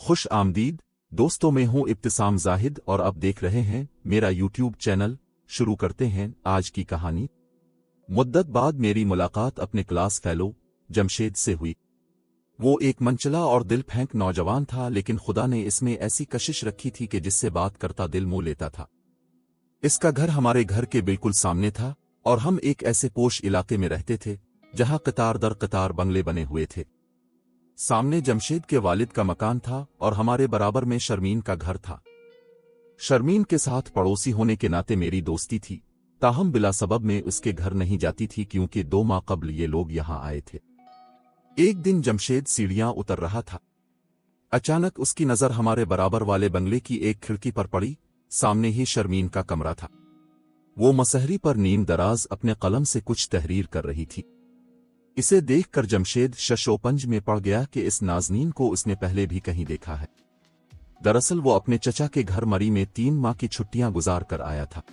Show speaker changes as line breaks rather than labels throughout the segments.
खुश आमदीद दोस्तों, मैं हूं इब्तिसाम जाहिद और आप देख रहे हैं मेरा यूट्यूब चैनल। शुरू करते हैं आज की कहानी। मुद्दत बाद मेरी मुलाकात अपने क्लास फेलो जमशेद से हुई। वो एक मनचला और दिल फेंक नौजवान था, लेकिन खुदा ने इसमें ऐसी कशिश रखी थी कि जिससे बात करता दिल मोह लेता था। इसका घर हमारे घर के बिल्कुल सामने था और हम एक ऐसे पोश इलाके में रहते थे जहां कतार दर कतार बंगले बने हुए थे। सामने जमशेद के वालिद का मकान था और हमारे बराबर में शर्मीन का घर था। शर्मीन के साथ पड़ोसी होने के नाते मेरी दोस्ती थी, ताहम बिला सबब में उसके घर नहीं जाती थी क्योंकि 2 माह कबल ये लोग यहां आए थे। एक दिन जमशेद सीढ़ियां उतर रहा था। अचानक उसकी नजर हमारे बराबर वाले बंगले की एक खिड़की पर पड़ी। सामने ही शर्मीन का कमरा था। वो मसहरी पर नीम दराज अपने कलम से कुछ तहरीर कर रही थी। इसे देखकर जमशेद शशोपंज में पड़ गया कि इस नाज़नीन को उसने पहले भी कहीं देखा है। दरअसल वो अपने चचा के घर मरी में 3 माह की छुट्टियां गुजार कर आया था।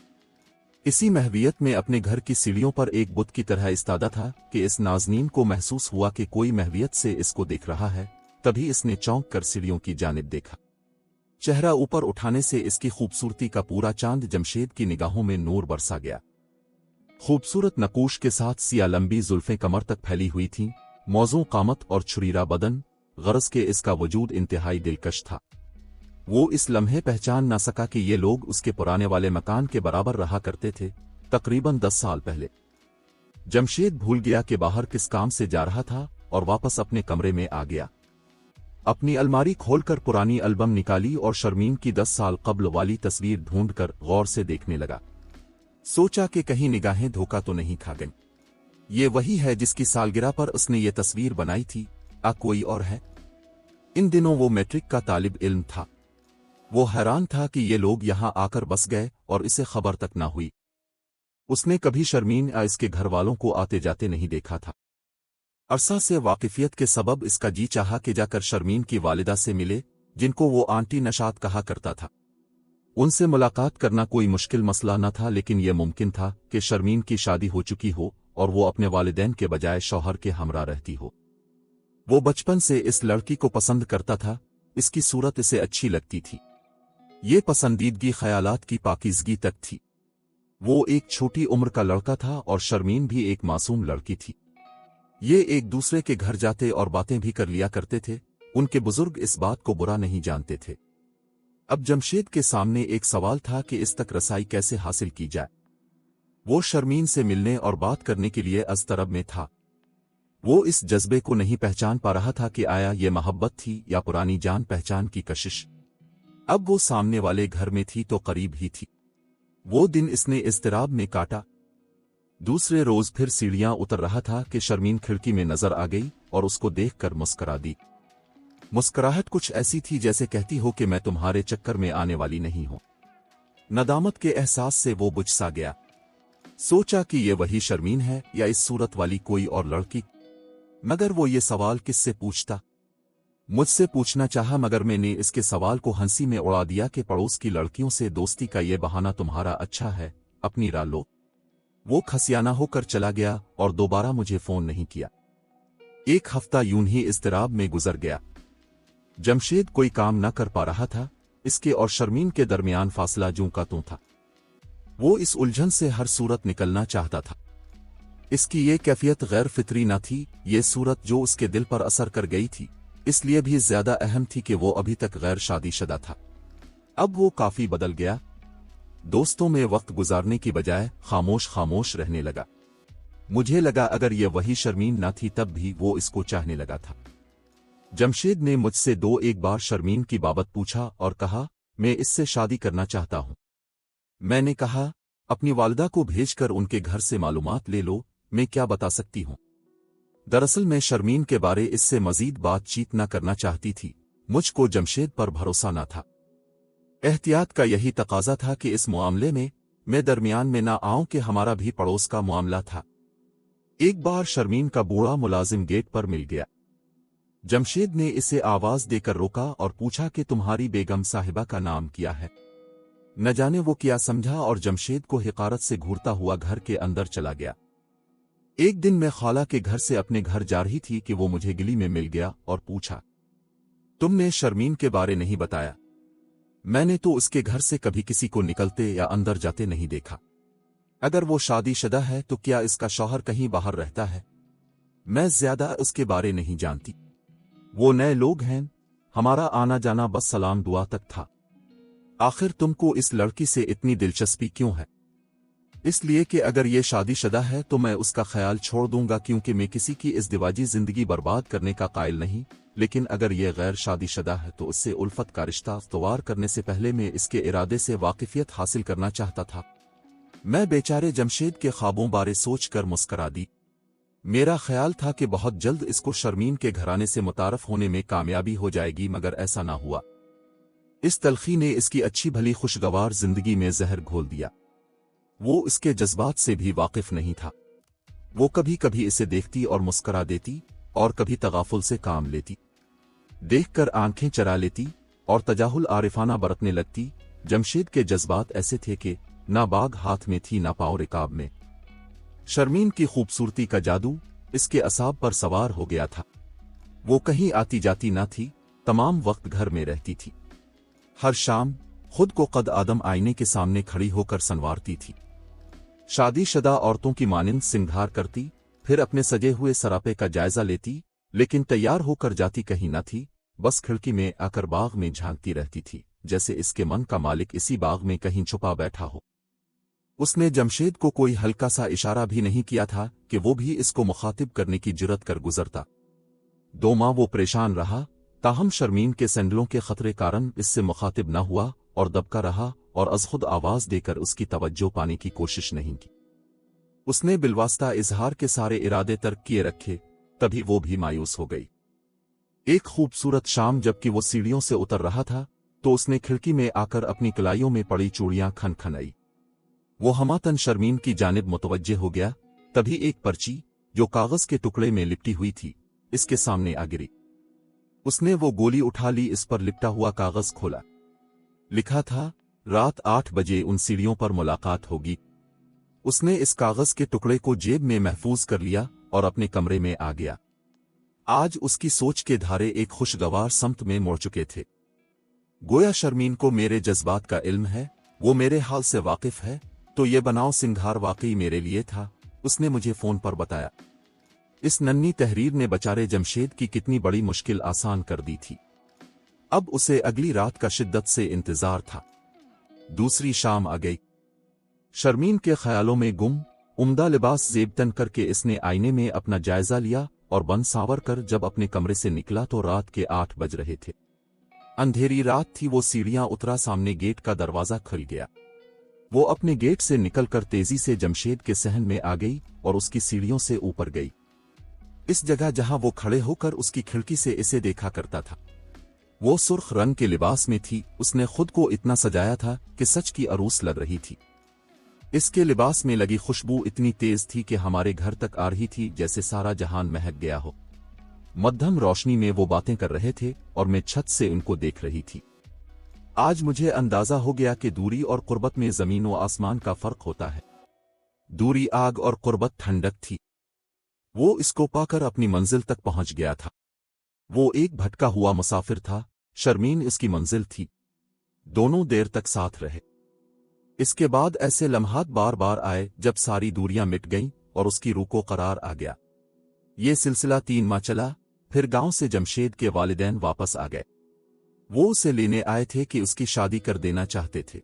इसी महवियत में अपने घर की सीढ़ियों पर एक बुत की तरह इस्तादा था कि इस नाज़नीन को महसूस हुआ कि कोई महवियत से इसको देख रहा है। तभी इसने चौंक कर सीढ़ियों की जानिब देखा। चेहरा ऊपर उठाने से इसकी खूबसूरती का पूरा चांद जमशेद की निगाहों में नूर बरसा गया। खूबसूरत नकूश के साथ सिया लंबी जुल्फें कमर तक फैली हुई थीं, मौजू कामत और छुरीरा बदन, गरज के इसका वजूद इंतहाई दिलकश था। वो इस लम्हे पहचान ना सका कि ये लोग उसके पुराने वाले मकान के बराबर रहा करते थे, तकरीबन 10 साल पहले। जमशेद भूल गया कि बाहर किस काम से जा रहा था और वापस अपने कमरे में आ गया। अपनी अलमारी खोलकर पुरानी एल्बम निकाली और शर्मीन की 10 साल कब्ल वाली तस्वीर ढूंढकर गौर से देखने लगा। सोचा कि कहीं निगाहें धोखा तो नहीं खा गईं। ये वही है जिसकी सालगिरह पर उसने ये तस्वीर बनाई थी, कोई और है? इन दिनों वो मैट्रिक का तालिब इल्म था। वो हैरान था कि ये लोग यहां आकर बस गए और इसे खबर तक ना हुई। उसने कभी शर्मीन या इसके घर वालों को आते जाते नहीं देखा था। अरसा से वाकिफियत के सबब इसका जी चाहा कि जाकर शर्मीन की वालिदा से मिले, जिनको वो आंटी नशात कहा करता था। उनसे मुलाकात करना कोई मुश्किल मसला न था, लेकिन यह मुमकिन था कि शर्मीन की शादी हो चुकी हो और वो अपने वालिदैन के बजाय शौहर के हमरा रहती हो। वो बचपन से इस लड़की को पसंद करता था, इसकी सूरत इसे अच्छी लगती थी। ये पसंदीदगी ख्यालात की पाकीज़गी तक थी। वो एक छोटी उम्र का लड़का था और शर्मीन भी एक मासूम लड़की थी। ये एक दूसरे के घर जाते और बातें भी कर लिया करते थे। उनके बुजुर्ग इस बात को बुरा नहीं जानते थे। अब जमशेद के सामने एक सवाल था कि इस तक रसाई कैसे हासिल की जाए। वो शर्मीन से मिलने और बात करने के लिए अज़तरब में था। वो इस जज्बे को नहीं पहचान पा रहा था कि आया ये मोहब्बत थी या पुरानी जान पहचान की कशिश। अब वो सामने वाले घर में थी तो करीब ही थी। वो दिन इसने इज़्तिराब में काटा। दूसरे रोज फिर सीढ़ियां उतर रहा था कि शर्मीन खिड़की में नजर आ गई और उसको देखकर मुस्करा दी। मुस्कुराहट कुछ ऐसी थी जैसे कहती हो कि मैं तुम्हारे चक्कर में आने वाली नहीं हूं। नदामत के एहसास से वो बुझ सा गया। सोचा कि ये वही शर्मीन है या इस सूरत वाली कोई और लड़की। मगर वो ये सवाल किससे पूछता? मुझसे पूछना चाहा, मगर मैंने इसके सवाल को हंसी में उड़ा दिया कि पड़ोस की लड़कियों से दोस्ती का ये बहाना तुम्हारा अच्छा है, अपनी राह लो। वो खसियाना होकर चला गया और दोबारा मुझे फोन नहीं किया। 1 हफ्ता यूं ही इज़्तिराब में गुजर गया। जमशेद कोई काम न कर पा रहा था। इसके और शर्मीन के दरमियान फासला जूं का तूं था। वो इस उलझन से हर सूरत निकलना चाहता था। इसकी ये कैफियत गैर फितरी न थी। ये सूरत जो उसके दिल पर असर कर गई थी, इसलिए भी ज्यादा अहम थी कि वो अभी तक गैर शादीशुदा था। अब वो काफी बदल गया। दोस्तों में वक्त गुजारने की बजाय खामोश खामोश रहने लगा। मुझे लगा अगर ये वही शर्मीन न थी तब भी वो इसको चाहने लगा था। जमशेद ने मुझसे 2-1 बार शर्मीन की बाबत पूछा और कहा, मैं इससे शादी करना चाहता हूं। मैंने कहा, अपनी वालिदा को भेजकर उनके घर से मालूमात ले लो, मैं क्या बता सकती हूं। दरअसल मैं शर्मीन के बारे इससे मजीद बातचीत न करना चाहती थी। मुझको जमशेद पर भरोसा न था। एहतियात का यही तकाजा था कि इस मामले में मैं दरमियान में ना आऊं कि हमारा भी पड़ोस का मामला था। एक बार शर्मीन का बूढ़ा मुलाजिम गेट पर मिल गया। जमशेद ने इसे आवाज देकर रोका और पूछा कि तुम्हारी बेगम साहिबा का नाम क्या है। न जाने वो क्या समझा और जमशेद को हिकारत से घूरता हुआ घर के अंदर चला गया। एक दिन मैं खाला के घर से अपने घर जा रही थी कि वो मुझे गली में मिल गया और पूछा, तुमने शर्मीन के बारे नहीं बताया। मैंने तो उसके घर से कभी किसी को निकलते या अंदर जाते नहीं देखा। अगर वो शादीशुदा है तो क्या इसका शौहर कहीं बाहर रहता है? मैं ज्यादा उसके बारे नहीं जानती। वो नए लोग हैं, हमारा आना जाना बस सलाम दुआ तक था। आखिर तुमको इस लड़की से इतनी दिलचस्पी क्यों है? इसलिए कि अगर ये शादीशुदा है तो मैं उसका ख्याल छोड़ दूंगा, क्योंकि मैं किसी की इस दिवाजी जिंदगी बर्बाद करने का कायल नहीं। लेकिन अगर ये गैर शादीशुदा है तो उससे उल्फत का रिश्ता तैयार करने से पहले मैं इसके इरादे से वाकिफियत हासिल करना चाहता था। मैं बेचारे जमशेद के ख्वाबों बारे सोचकर मुस्करा दी। मेरा ख्याल था कि बहुत जल्द इसको शर्मीन के घराने से मुतारफ होने में कामयाबी हो जाएगी, मगर ऐसा ना हुआ। इस तलखी ने इसकी अच्छी भली खुशगवार जिंदगी में जहर घोल दिया। वो इसके जज्बात से भी वाकिफ नहीं था। वो कभी कभी इसे देखती और मुस्करा देती और कभी तगाफुल से काम लेती, देखकर आंखें चरा लेती और तजाहुल आरिफाना बरतने लगती। जमशेद के जज्बात ऐसे थे कि ना बाग हाथ में थी ना पाँव रिकाब में। शर्मीन की खूबसूरती का जादू इसके असाब पर सवार हो गया था। वो कहीं आती जाती ना थी, तमाम वक्त घर में रहती थी। हर शाम खुद को कद आदम आईने के सामने खड़ी होकर संवारती थी। शादीशुदा औरतों की मानिंद सिंगार करती, फिर अपने सजे हुए सरापे का जायजा लेती, लेकिन तैयार होकर जाती कहीं न थी, बस खिड़की में आकर बाग में झांकती रहती थी, जैसे इसके मन का मालिक इसी बाग में कहीं छुपा बैठा हो। उसने जमशेद को कोई हल्का सा इशारा भी नहीं किया था कि वो भी इसको मुखातिब करने की जुर्रत कर गुजरता। 2 माह वो परेशान रहा, ताहम शर्मीन के सैंडलों के खतरे कारण इससे मुखातिब न हुआ और दबका रहा और अज खुद आवाज देकर उसकी तवज्जो पाने की कोशिश नहीं की। उसने बिलवास्ता इजहार के सारे इरादे तर्क किए रखे, तभी वो भी मायूस हो गई। एक खूबसूरत शाम जबकि वो सीढ़ियों से उतर रहा था तो उसने खिड़की में आकर अपनी कलाइयों में पड़ी चूड़ियां खनखनाई। वो हमातन शर्मीन की जानिब मुतवज्जे हो गया, तभी एक पर्ची जो कागज के टुकड़े में लिपटी हुई थी इसके सामने आ गिरी। उसने वो गोली उठा ली, इस पर लिपटा हुआ कागज खोला। लिखा था, रात 8 बजे उन सीढ़ियों पर मुलाकात होगी। उसने इस कागज के टुकड़े को जेब में महफूज कर लिया और अपने कमरे में आ गया। आज उसकी सोच के धारे एक खुशगवार समत में मुड़ चुके थे। गोया शर्मीन को मेरे जज्बात का इल्म है, वो मेरे हाल से वाकिफ है, तो ये बनाव सिंगार वाकई मेरे लिए था, उसने मुझे फोन पर बताया। इस नन्ही तहरीर ने बेचारे जमशेद की कितनी बड़ी मुश्किल आसान कर दी थी। अब उसे अगली रात का शिद्दत से इंतजार था। दूसरी शाम आ गई। शर्मीन के ख्यालों में गुम उम्दा लिबास जेबतन करके इसने आईने में अपना जायजा लिया और बन सावर कर जब अपने कमरे से निकला तो रात के 8 बज रहे थे। अंधेरी रात थी। वो सीढ़ियां उतरा, सामने गेट का दरवाजा खुल गया। वो अपने गेट से निकलकर तेजी से जमशेद के सहन में आ गई और उसकी सीढ़ियों से ऊपर गई। इस जगह जहां वो खड़े होकर उसकी खिड़की से इसे देखा करता था, वो सुर्ख रंग के लिबास में थी। उसने खुद को इतना सजाया था कि सच की अरूस लग रही थी। इसके लिबास में लगी खुशबू इतनी तेज थी कि हमारे घर तक आ रही थी, जैसे सारा जहान महक गया हो। मध्यम रोशनी में वो बातें कर रहे थे और मैं छत से उनको देख रही थी। आज मुझे अंदाजा हो गया कि दूरी और कुर्बत में जमीन व आसमान का फर्क होता है। दूरी आग और कुर्बत ठंडक थी। वो इसको पाकर अपनी मंजिल तक पहुंच गया था। वो एक भटका हुआ मुसाफिर था, शर्मीन इसकी मंजिल थी। दोनों देर तक साथ रहे। इसके बाद ऐसे लम्हात बार बार आए जब सारी दूरियां मिट गईं और उसकी रूह को करार आ गया। ये सिलसिला 3 माह चला। फिर गांव से जमशेद के वालिदैन वापस आ गए। वो उसे लेने आए थे कि उसकी शादी कर देना चाहते थे।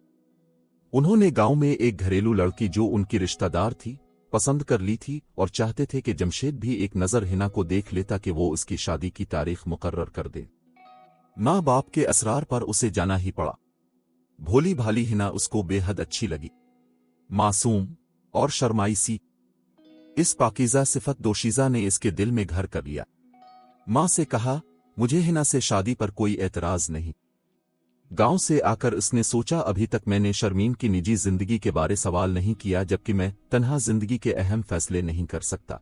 उन्होंने गांव में एक घरेलू लड़की जो उनकी रिश्तेदार थी पसंद कर ली थी और चाहते थे कि जमशेद भी एक नजर हिना को देख लेता कि वो उसकी शादी की तारीख मुकर्रर कर दे। माँ बाप के असरार पर उसे जाना ही पड़ा। भोली भाली हिना उसको बेहद अच्छी लगी, मासूम और शर्माई सी। इस पाकीज़ा सिफत दोशीज़ा ने इसके दिल में घर कर लिया। माँ से कहा, मुझे हिना से शादी पर कोई एतराज नहीं। गांव से आकर इसने सोचा, अभी तक मैंने शर्मीन की निजी जिंदगी के बारे सवाल नहीं किया, जबकि मैं तन्हा जिंदगी के अहम फैसले नहीं कर सकता।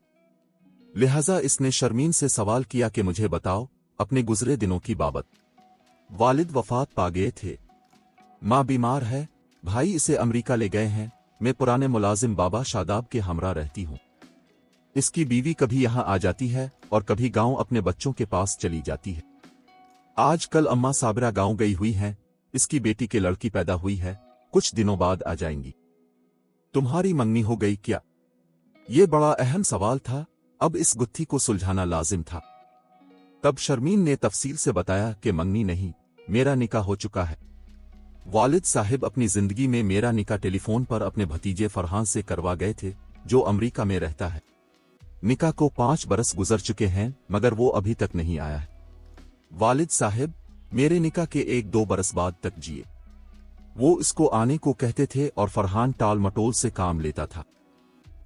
लिहाजा इसने शर्मीन से सवाल किया कि मुझे बताओ अपने गुजरे दिनों की बाबत। वालिद वफात पा गए थे, माँ बीमार है, भाई इसे अमेरिका ले गए हैं, मैं पुराने मुलाजिम बाबा शादाब के हमरा रहती हूँ। इसकी बीवी कभी यहाँ आ जाती है और कभी गांव अपने बच्चों के पास चली जाती है। آج کل अम्मा साबरा गांव गई हुई हैं, इसकी बेटी की लड़की पैदा हुई है, कुछ दिनों बाद आ जाएंगी। तुम्हारी मंगनी हो गई क्या? ये बड़ा अहम सवाल था, अब इस गुत्थी को सुलझाना लाजिम था। तब शर्मीन ने तफसील से बताया कि मंगनी नहीं, मेरा निकाह हो चुका है। वालिद साहिब अपनी जिंदगी में मेरा निकाह टेलीफोन पर अपने भतीजे फरहान से करवा गए थे, जो अमरीका में रहता है। निकाह को 5 बरस गुजर चुके हैं, मगर वो अभी तक नहीं आया है। वालिद साहिब मेरे निकाह के 1-2 बरस बाद तक जिए। वो इसको आने को कहते थे और फरहान टाल मटोल से काम लेता था।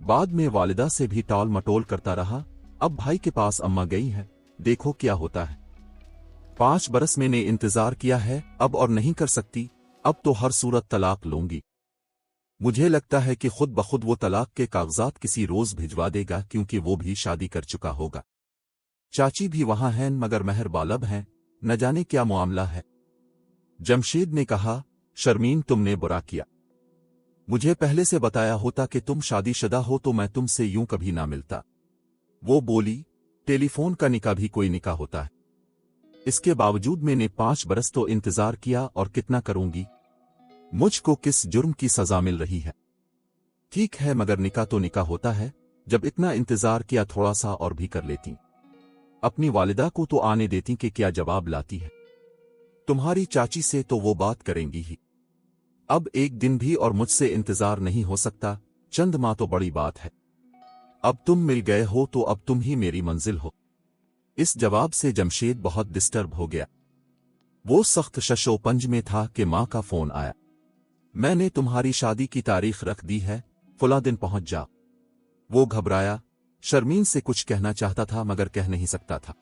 बाद में वालिदा से भी टाल मटोल करता रहा। अब भाई के पास अम्मा गई है, देखो क्या होता है। 5 बरस मैंने इंतजार किया है, अब और नहीं कर सकती, अब तो हर सूरत तलाक लूंगी। मुझे लगता है कि खुद बखुद वो तलाक के कागजात किसी रोज भिजवा देगा, क्योंकि वो भी शादी कर चुका होगा। चाची भी वहां हैं, मगर महर बालब हैं, न जाने क्या मामला है। जमशेद ने कहा, शर्मीन तुमने बुरा किया। मुझे पहले से बताया होता कि तुम शादीशुदा हो तो मैं तुमसे यूं कभी ना मिलता। वो बोली, टेलीफोन का निकाह भी कोई निकाह होता है। इसके बावजूद मैंने 5 बरस तो इंतजार किया, और कितना करूंगी। मुझको किस जुर्म की सजा मिल रही है? ठीक है, मगर निकाह तो निकाह होता है। जब इतना इंतजार किया, थोड़ा सा और भी कर लेती। अपनी वालिदा को तो आने देती कि क्या जवाब लाती है। तुम्हारी चाची से तो वो बात करेंगी ही। अब एक दिन भी और मुझसे इंतजार नहीं हो सकता, चंद माह तो बड़ी बात है। अब तुम मिल गए हो तो अब तुम ही मेरी मंजिल हो। इस जवाब से जमशेद बहुत डिस्टर्ब हो गया। वो सख्त शशोपंज में था कि मां का फोन आया। मैंने तुम्हारी शादी की तारीख रख दी है, फला दिन पहुंच जा। वो घबराया, शर्मीन से कुछ कहना चाहता था मगर कह नहीं सकता था।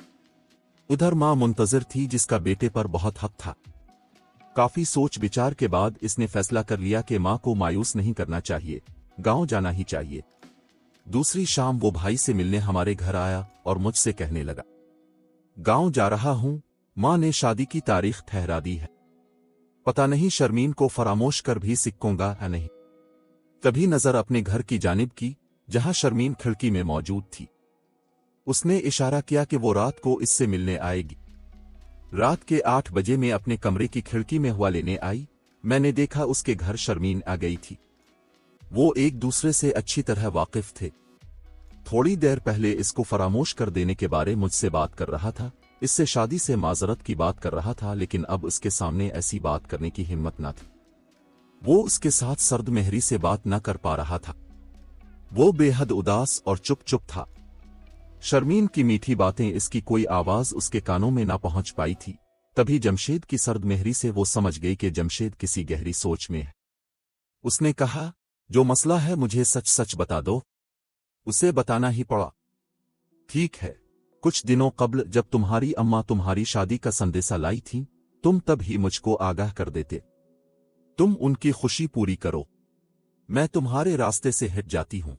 उधर मां मुंतजिर थी, जिसका बेटे पर बहुत हक था। काफी सोच विचार के बाद इसने फैसला कर लिया कि मां को मायूस नहीं करना चाहिए, गांव जाना ही चाहिए। दूसरी शाम वो भाई से मिलने हमारे घर आया और मुझसे कहने लगा, गांव जा रहा हूं, मां ने शादी की तारीख ठहरा दी है। पता नहीं शर्मीन को फरामोश कर भी सिक्कूंगा या नहीं। तभी नजर अपने घर की जानिब की, जहां शर्मीन खिड़की में मौजूद थी। उसने इशारा किया कि वो रात को इससे मिलने आएगी। रात के 8 बजे में अपने कमरे की खिड़की में हुआ लेने आई। मैंने देखा उसके घर शर्मीन आ गई थी। वो एक दूसरे से अच्छी तरह वाकिफ थे। थोड़ी देर पहले इसको फरामोश कर देने के बारे मुझसे बात कर रहा था, इससे शादी से माजरत की बात कर रहा था, लेकिन अब उसके सामने ऐसी बात करने की हिम्मत न थी। वो उसके साथ सर्द मेहरी से बात न कर पा रहा था। वो बेहद उदास और चुप चुप था। शर्मीन की मीठी बातें, इसकी कोई आवाज उसके कानों में ना पहुंच पाई थी। तभी जमशेद की सर्द मेहरी से वो समझ गई कि जमशेद किसी गहरी सोच में है। उसने कहा, जो मसला है मुझे सच सच बता दो। उसे बताना ही पड़ा। ठीक है, कुछ दिनों कब्ल जब तुम्हारी अम्मा तुम्हारी शादी का संदेशा लाई थी, तुम तब ही मुझको आगाह कर देते। तुम उनकी खुशी पूरी करो, मैं तुम्हारे रास्ते से हट जाती हूं।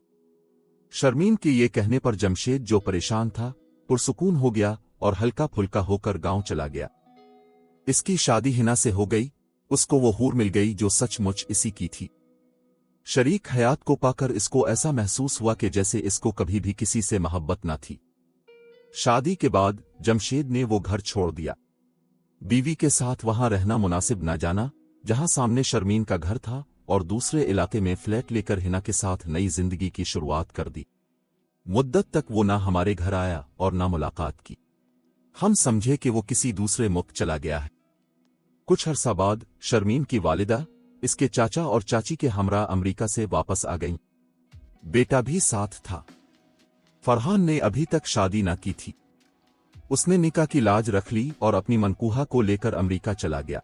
शर्मीन के ये कहने पर जमशेद, जो परेशान था, पुरसुकून हो गया और हल्का फुल्का होकर गांव चला गया। इसकी शादी हिना से हो गई। उसको वो हूर मिल गई जो सचमुच इसी की थी। शरीक हयात को पाकर इसको ऐसा महसूस हुआ कि जैसे इसको कभी भी किसी से मोहब्बत न थी। शादी के बाद जमशेद ने वो घर छोड़ दिया। बीवी के साथ वहां रहना मुनासिब न जाना, जहां सामने शर्मीन का घर था, और दूसरे इलाके में फ्लैट लेकर हिना के साथ नई जिंदगी की शुरुआत कर दी। मुद्दत तक वो ना हमारे घर आया और ना मुलाकात की। हम समझे कि वो किसी दूसरे मुल्क चला गया है। कुछ अरसा बाद शर्मीन की वालिदा इसके चाचा और चाची के हमरा अमेरिका से वापस आ गईं। बेटा भी साथ था। फरहान ने अभी तक शादी ना की थी। उसने निकाह की लाज रख ली और अपनी मनकूहा को लेकर अमेरिका चला गया।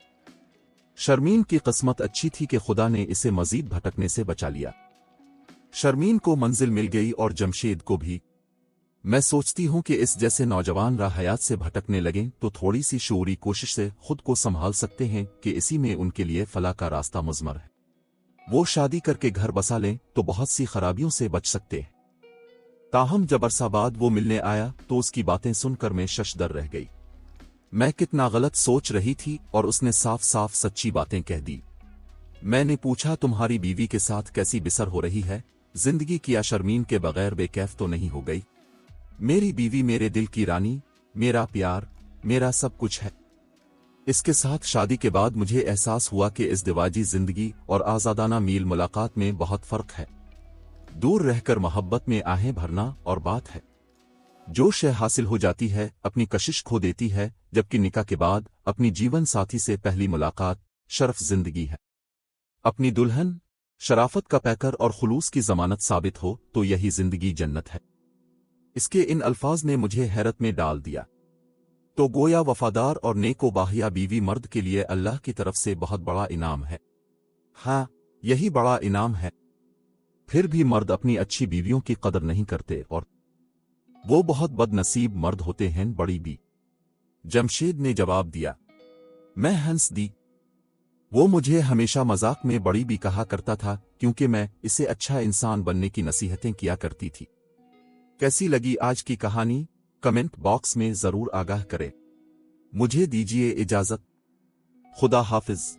शर्मीन की किस्मत अच्छी थी कि खुदा ने इसे मजीद भटकने से बचा लिया। शर्मीन को मंजिल मिल गई और जमशेद को भी। मैं सोचती हूं कि इस जैसे नौजवान राह हयात से भटकने लगें तो थोड़ी सी शऊरी कोशिश से खुद को संभाल सकते हैं कि इसी में उनके लिए फलाह का रास्ता मुज़मर है। वो शादी करके घर बसा लें तो बहुत सी खराबियों से बच सकते हैं। ताहम जब अरसा बाद वो मिलने आया तो उसकी बातें सुनकर मैं शशदर रह गई। मैं कितना गलत सोच रही थी और उसने साफ साफ सच्ची बातें कह दी। मैंने पूछा, तुम्हारी बीवी के साथ कैसी बिसर हो रही है? जिंदगी किया शर्मीन के बगैर बेकैफ तो नहीं हो गई? मेरी बीवी मेरे दिल की रानी, मेरा प्यार, मेरा सब कुछ है। اس کے ساتھ شادی کے بعد مجھے احساس ہوا کہ ازدواجی زندگی اور آزادانہ میل ملاقات میں بہت فرق ہے۔ دور رہ کر محبت میں آہیں بھرنا اور بات ہے، جو شے حاصل ہو جاتی ہے اپنی کشش کھو دیتی ہے، جبکہ نکاح کے بعد اپنی جیون ساتھی سے پہلی ملاقات شرف زندگی ہے۔ اپنی دلہن شرافت کا پیکر اور خلوص کی ضمانت ثابت ہو تو یہی زندگی جنت ہے۔ اس کے ان الفاظ نے مجھے حیرت میں ڈال دیا، تو گویا وفادار اور نیک و باحیا بیوی مرد کے لیے اللہ کی طرف سے بہت بڑا انعام ہے۔ ہاں، یہی بڑا انعام ہے۔ پھر بھی مرد اپنی اچھی بیویوں کی قدر نہیں کرتے اور وہ بہت بد نصیب مرد ہوتے ہیں۔ بڑی بی جمشید نے جواب دیا۔ میں ہنس دی۔ وہ مجھے ہمیشہ مذاق میں بڑی بی کہا کرتا تھا کیونکہ میں اسے اچھا انسان بننے کی نصیحتیں کیا کرتی تھی۔ کیسی لگی آج کی کہانی؟ کمنٹ باکس میں ضرور آگاہ کریں۔ مجھے دیجیے اجازت۔ خدا حافظ۔